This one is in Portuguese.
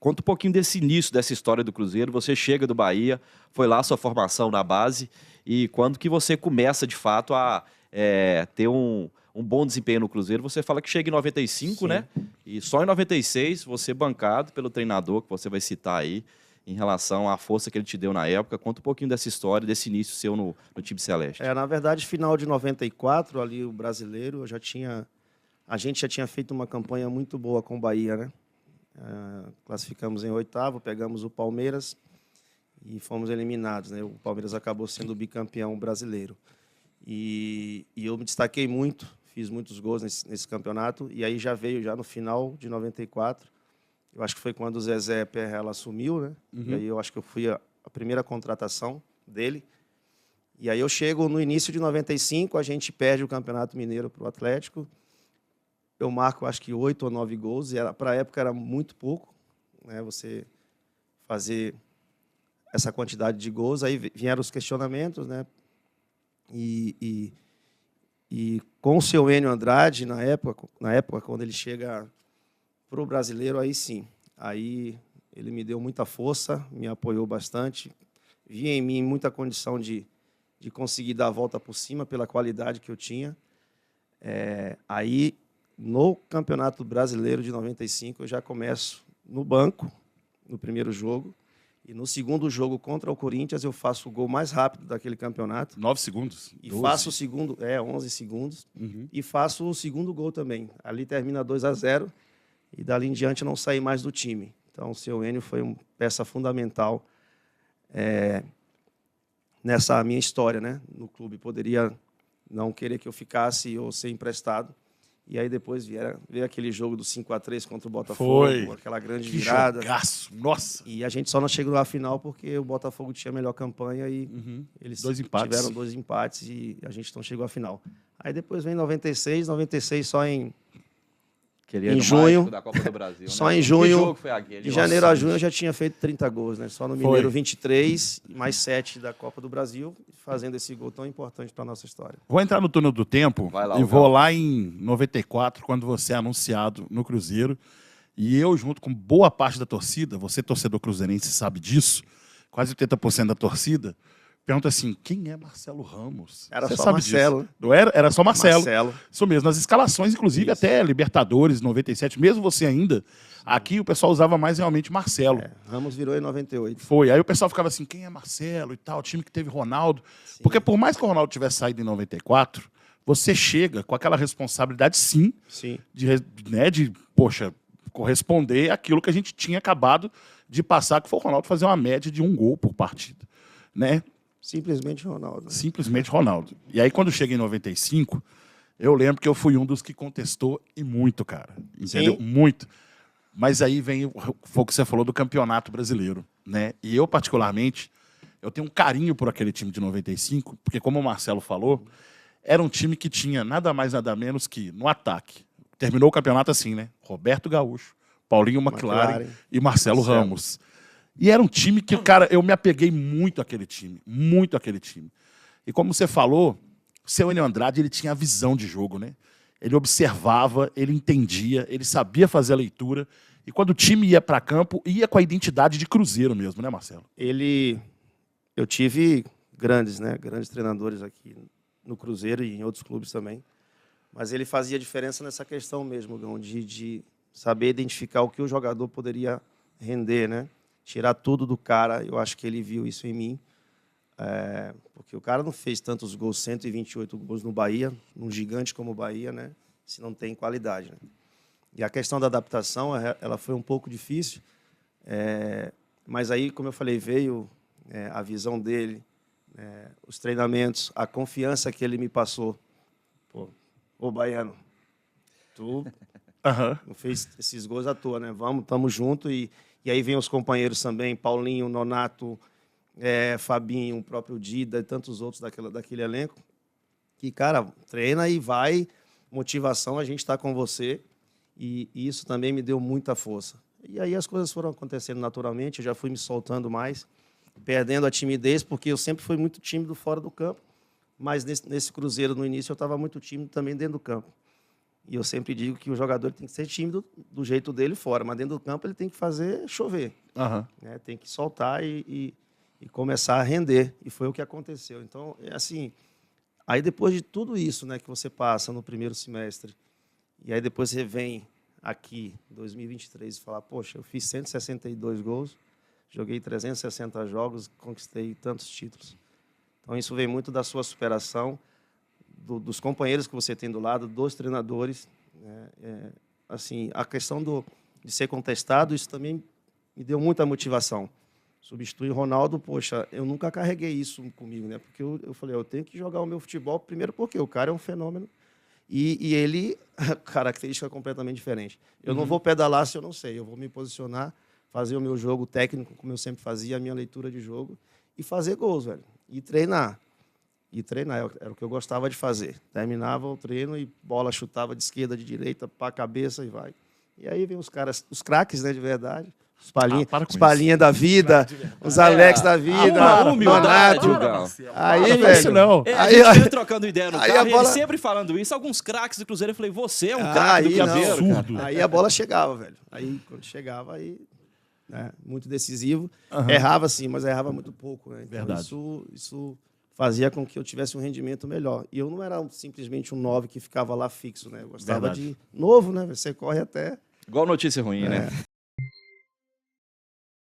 Conta um pouquinho desse início, dessa história do Cruzeiro. Você chega do Bahia, foi lá a sua formação na base, e quando que você começa, de fato, a ter um bom desempenho no Cruzeiro? Você fala que chega em 95, Sim. né? E só em 96, você bancado pelo treinador, que você vai citar aí, em relação à força que ele te deu na época. Conta um pouquinho dessa história, desse início seu no time celeste. Na verdade, final de 94, ali o brasileiro, a gente já tinha feito uma campanha muito boa com o Bahia, né? Classificamos em oitavo, pegamos o Palmeiras e fomos eliminados, né? O Palmeiras acabou sendo o bicampeão brasileiro. E eu me destaquei muito, fiz muitos gols nesse campeonato, e aí já veio já no final de 94, eu acho que foi quando o Zezé Perrella assumiu, né? E aí eu acho que eu fui a primeira contratação dele. E aí eu chego no início de 95, a gente perde o Campeonato Mineiro para o Atlético. Eu marco, acho que 8 ou 9 gols, e para a época era muito pouco, né? Você fazer essa quantidade de gols. Aí vieram os questionamentos, né? E com o seu Enio Andrade, na época quando ele chega para o brasileiro, aí sim. Aí ele me deu muita força, me apoiou bastante, via em mim muita condição de conseguir dar a volta por cima pela qualidade que eu tinha. Aí, no Campeonato Brasileiro de 95, eu já começo no banco, no primeiro jogo, e no segundo jogo contra o Corinthians eu faço o gol mais rápido daquele campeonato. 9 segundos? E 12. faço o segundo, 11 segundos, e faço o segundo gol também. Ali termina 2-0, e dali em diante eu não saí mais do time. Então, o seu Enio foi uma peça fundamental nessa minha história, né, no clube. Poderia não querer que eu ficasse ou ser emprestado. E aí depois veio aquele jogo do 5-3 contra o Botafogo, aquela grande virada. Jogaço, nossa! E a gente só não chegou à final porque o Botafogo tinha a melhor campanha e eles tiveram 2 empates e a gente não chegou à final. Aí depois vem 96 só em junho, da Copa do Brasil, só né? em junho, Que jogo foi aquele? de janeiro a junho eu já tinha feito 30 gols, né? Só no Mineiro 23, mais 7 da Copa do Brasil, fazendo esse gol tão importante para a nossa história. Vou entrar no túnel do tempo Vai lá, e vou lá em 94, quando você é anunciado no Cruzeiro. E eu, junto com boa parte da torcida, você torcedor cruzeirense sabe disso, quase 80% da torcida, pergunta assim, quem é Marcelo Ramos? Era Você só sabe Marcelo. disso? Não era só Marcelo. Marcelo. Isso mesmo, nas escalações, inclusive, até Libertadores, 97, mesmo você ainda, aqui o pessoal usava mais realmente Marcelo. Ramos virou em 98. Foi, aí o pessoal ficava assim, quem é Marcelo e tal, time que teve Ronaldo. Sim. Porque por mais que o Ronaldo tivesse saído em 94, você chega com aquela responsabilidade, sim. De corresponder àquilo que a gente tinha acabado de passar, que foi o Ronaldo fazer uma média de 1 gol por partida, né? Simplesmente Ronaldo. Simplesmente Ronaldo. E aí, quando chega em 95, eu lembro que eu fui um dos que contestou, e muito, cara. Entendeu? Sim. Muito. Mas aí vem foi o que você falou do Campeonato Brasileiro, né? E eu, particularmente, eu tenho um carinho por aquele time de 95, porque, como o Marcelo falou, era um time que tinha nada mais, nada menos que, no ataque, terminou o campeonato assim, né? Roberto Gaúcho, Paulinho McLaren e Marcelo Ramos. E era um time que, cara, eu me apeguei muito àquele time. Muito àquele time. E como você falou, o seu Enio Andrade, ele tinha a visão de jogo, né? Ele observava, ele entendia, ele sabia fazer a leitura. E quando o time ia para campo, ia com a identidade de Cruzeiro mesmo, né, Marcelo? Eu tive grandes treinadores aqui no Cruzeiro e em outros clubes também. Mas ele fazia diferença nessa questão mesmo, Gão, de saber identificar o que o jogador poderia render, né? Tirar tudo do cara. Eu acho que ele viu isso em mim. Porque o cara não fez tantos gols, 128 gols no Bahia, num gigante como o Bahia, né? Se não tem qualidade, né? E a questão da adaptação, ela foi um pouco difícil. Mas aí, como eu falei, veio a visão dele, os treinamentos, a confiança que ele me passou. Pô, ô, baiano, tu não fez esses gols à toa, né? Vamos, tamo junto. E aí vem os companheiros também, Paulinho, Nonato, Fabinho, o próprio Dida e tantos outros daquele elenco. Que, cara, treina e vai, motivação, a gente está com você. E isso também me deu muita força. E aí as coisas foram acontecendo naturalmente, eu já fui me soltando mais, perdendo a timidez, porque eu sempre fui muito tímido fora do campo, mas nesse Cruzeiro, no início, eu estava muito tímido também dentro do campo. E eu sempre digo que o jogador tem que ser tímido do jeito dele fora, mas dentro do campo ele tem que fazer chover. Né? Tem que soltar e começar a render. E foi o que aconteceu. Então, assim, aí depois de tudo isso, né, que você passa no primeiro semestre, e aí depois você vem aqui, em 2023, e fala, poxa, eu fiz 162 gols, joguei 360 jogos, conquistei tantos títulos. Então, isso vem muito da sua superação, dos companheiros que você tem do lado, dos treinadores. Né? Assim, a questão de ser contestado, isso também me deu muita motivação. Substituir Ronaldo, poxa, eu nunca carreguei isso comigo, né? Porque eu falei, eu tenho que jogar o meu futebol, primeiro porque o cara é um fenômeno e ele, característica completamente diferente. Eu não vou pedalar se eu não sei, eu vou me posicionar, fazer o meu jogo técnico, como eu sempre fazia, a minha leitura de jogo, e fazer gols, velho. E treinar. E treinar, era o que eu gostava de fazer. Terminava o treino e bola chutava de esquerda, de direita, para a cabeça e vai. E aí vem os caras, os craques, né, de verdade. Os Palhinha da vida, os Alex da vida, uma humildade, Donato. Aí, Isso velho. não. A gente veio trocando ideia no aí carro, a e bola- ele sempre falando isso. Alguns craques do Cruzeiro, eu falei, você é um craque do Aí, não. Cruzeiro, cara. Absurdo. Aí a bola chegava, velho. Aí, quando chegava, aí... Né, muito decisivo. Errava, sim, mas errava muito pouco. Né? Então, Verdade. isso fazia com que eu tivesse um rendimento melhor. E eu não era simplesmente um 9 que ficava lá fixo. Né? Eu gostava Verdade. de novo, né? Você corre até... Igual notícia ruim, né?